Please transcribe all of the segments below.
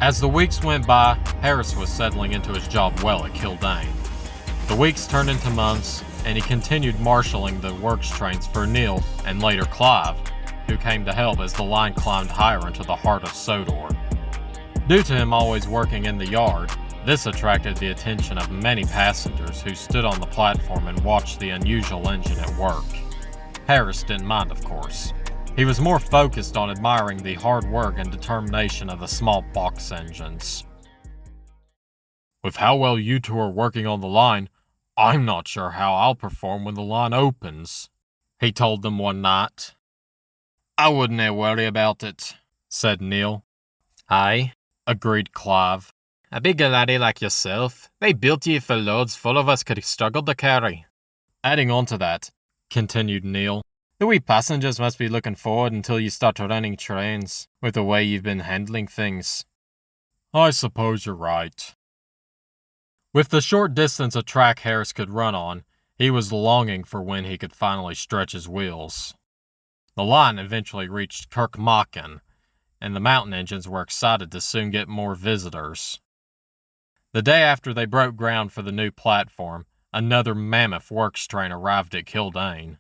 As the weeks went by, Harris was settling into his job well at Killdane. The weeks turned into months, and he continued marshalling the works trains for Neil and later Clive, who came to help as the line climbed higher into the heart of Sodor. Due to him always working in the yard, this attracted the attention of many passengers who stood on the platform and watched the unusual engine at work. Harris didn't mind, of course. He was more focused on admiring the hard work and determination of the small box engines. "With how well you two are working on the line, I'm not sure how I'll perform when the line opens," he told them one night. "I wouldn't worry about it," said Neil. "Aye," agreed Clive. "A big laddie like yourself, they built you for loads full of us could struggle to carry." "Adding on to that," continued Neil, "the wee passengers must be looking forward until you start running trains, with the way you've been handling things." "I suppose you're right." With the short distance of track Harris could run on, he was longing for when he could finally stretch his wheels. The line eventually reached Kirkmachen, and the mountain engines were excited to soon get more visitors. The day after they broke ground for the new platform, another mammoth works train arrived at Killdane.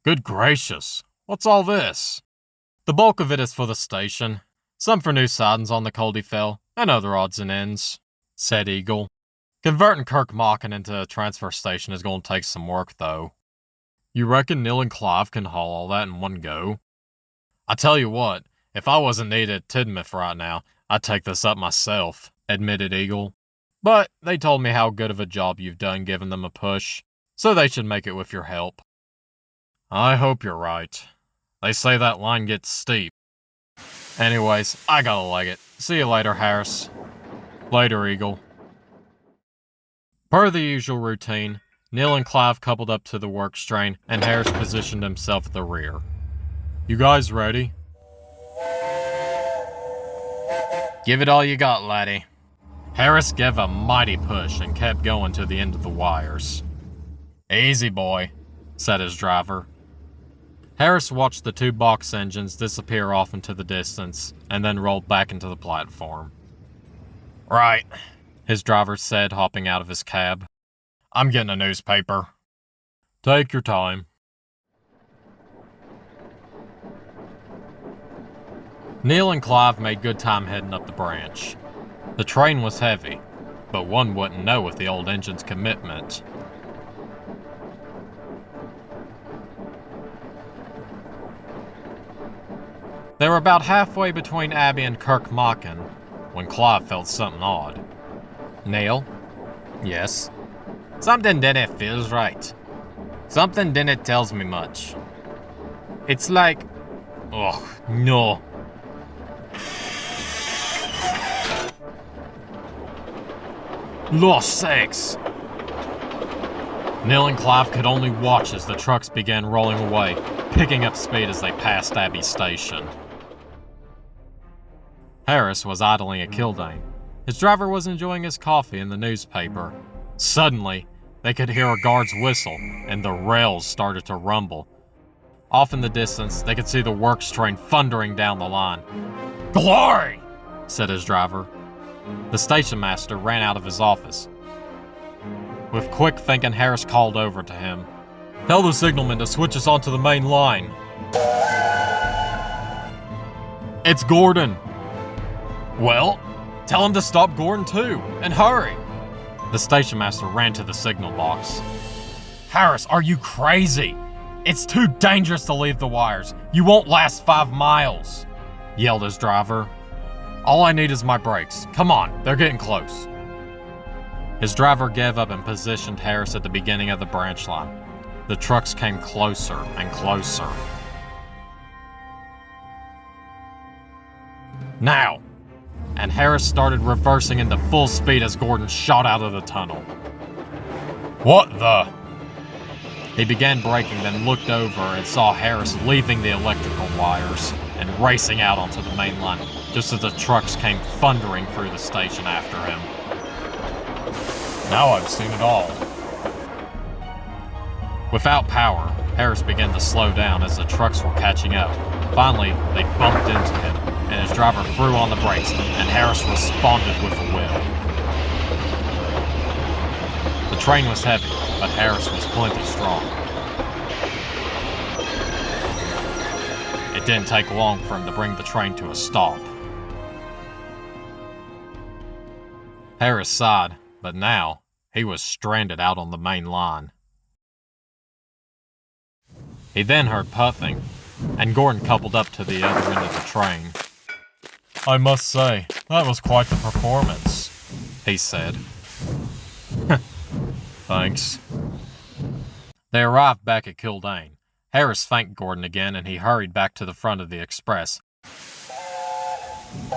"Good gracious, what's all this?" "The bulk of it is for the station, some for new sidings on the Culdefell, and other odds and ends," said Eagle. "Converting Kirkmachen into a transfer station is going to take some work, though." "You reckon Neil and Clive can haul all that in one go?" "I tell you what, if I wasn't needed at Tidmouth right now, I'd take this up myself," admitted Eagle. "But they told me how good of a job you've done giving them a push, so they should make it with your help." "I hope you're right. They say that line gets steep. Anyways, I gotta leg it. See you later, Harris." "Later, Eagle." Per the usual routine, Neil and Clive coupled up to the works train, and Harris positioned himself at the rear. "You guys ready?" "Give it all you got, laddie." Harris gave a mighty push and kept going to the end of the wires. "Easy, boy," said his driver. Harris watched the two box engines disappear off into the distance, and then rolled back into the platform. "Right," his driver said, hopping out of his cab. "I'm getting a newspaper." "Take your time." Neil and Clive made good time heading up the branch. The train was heavy, but one wouldn't know with the old engine's commitment. They were about halfway between Abbey and Kirkmachen when Clive felt something odd. "Neil?" "Yes?" "Something didn't feels right. Something didn't tells me much. It's like... Ugh, no." "Lost sakes!" Neil and Clive could only watch as the trucks began rolling away, picking up speed as they passed Abbey Station. Harris was idling at Killdane. His driver was enjoying his coffee and the newspaper. Suddenly, they could hear a guard's whistle, and the rails started to rumble. Off in the distance, they could see the works train thundering down the line. "Glory!" said his driver. The station master ran out of his office. With quick thinking, Harris called over to him. "Tell the signalman to switch us onto the main line." "It's Gordon." "Well, tell him to stop Gordon too, and hurry." The station master ran to the signal box. "Harris, are you crazy? It's too dangerous to leave the wires. You won't last 5 miles," yelled his driver. "All I need is my brakes. Come on, they're getting close." His driver gave up and positioned Harris at the beginning of the branch line. The trucks came closer and closer. "Now!" And Harris started reversing into full speed as Gordon shot out of the tunnel. "What the?" He began braking, then looked over and saw Harris leaving the electrical wires and racing out onto the main line, just as the trucks came thundering through the station after him. "Now I've seen it all." Without power, Harris began to slow down as the trucks were catching up. Finally, they bumped into him, and his driver threw on the brakes, and Harris responded with a will. The train was heavy, but Harris was plenty strong. It didn't take long for him to bring the train to a stop. Harris sighed, but now he was stranded out on the main line. He then heard puffing, and Gordon coupled up to the other end of the train. "I must say, that was quite the performance," he said. "Thanks." They arrived back at Killdane. Harris thanked Gordon again, and he hurried back to the front of the express.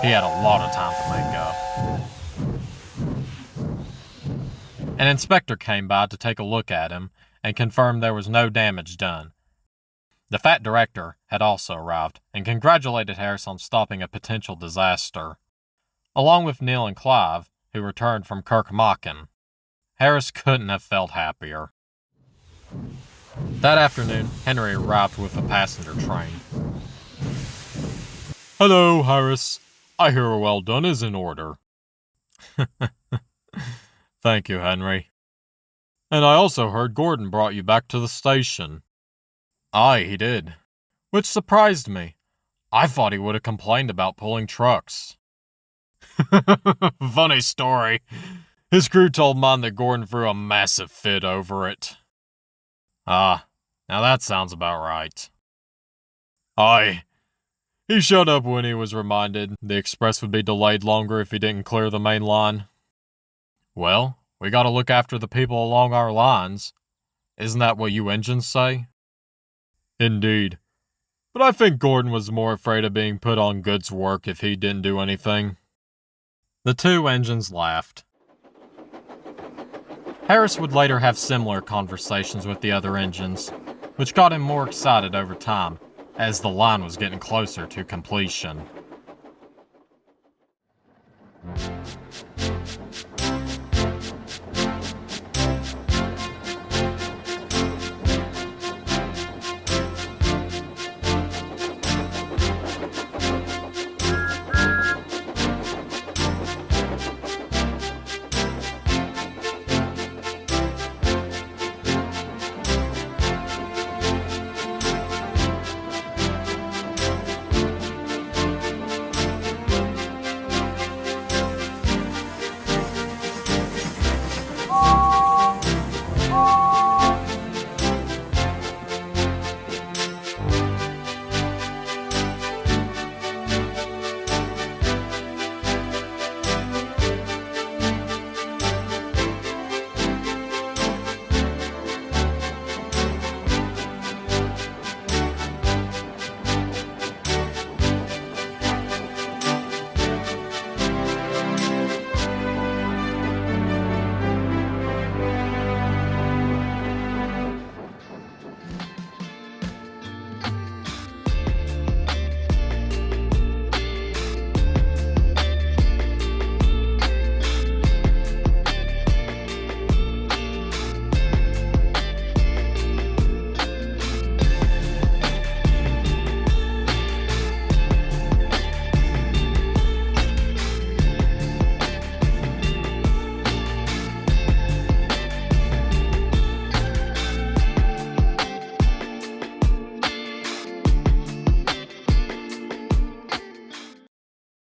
He had a lot of time to make up. An inspector came by to take a look at him and confirmed there was no damage done. The fat director had also arrived and congratulated Harris on stopping a potential disaster. Along with Neil and Clive, who returned from Kirkmachen, Harris couldn't have felt happier. That afternoon, Henry arrived with a passenger train. "Hello, Harris. I hear a well done is in order." "Thank you, Henry. And I also heard Gordon brought you back to the station." "Aye, he did. Which surprised me. I thought he would have complained about pulling trucks." "Funny story. His crew told mine that Gordon threw a massive fit over it." "Ah, now that sounds about right." "Aye. He showed up when he was reminded the express would be delayed longer if he didn't clear the main line." "Well, we gotta look after the people along our lines. Isn't that what you engines say?" "Indeed. But I think Gordon was more afraid of being put on goods work if he didn't do anything." The two engines laughed. Harris would later have similar conversations with the other engines, which got him more excited over time, as the line was getting closer to completion.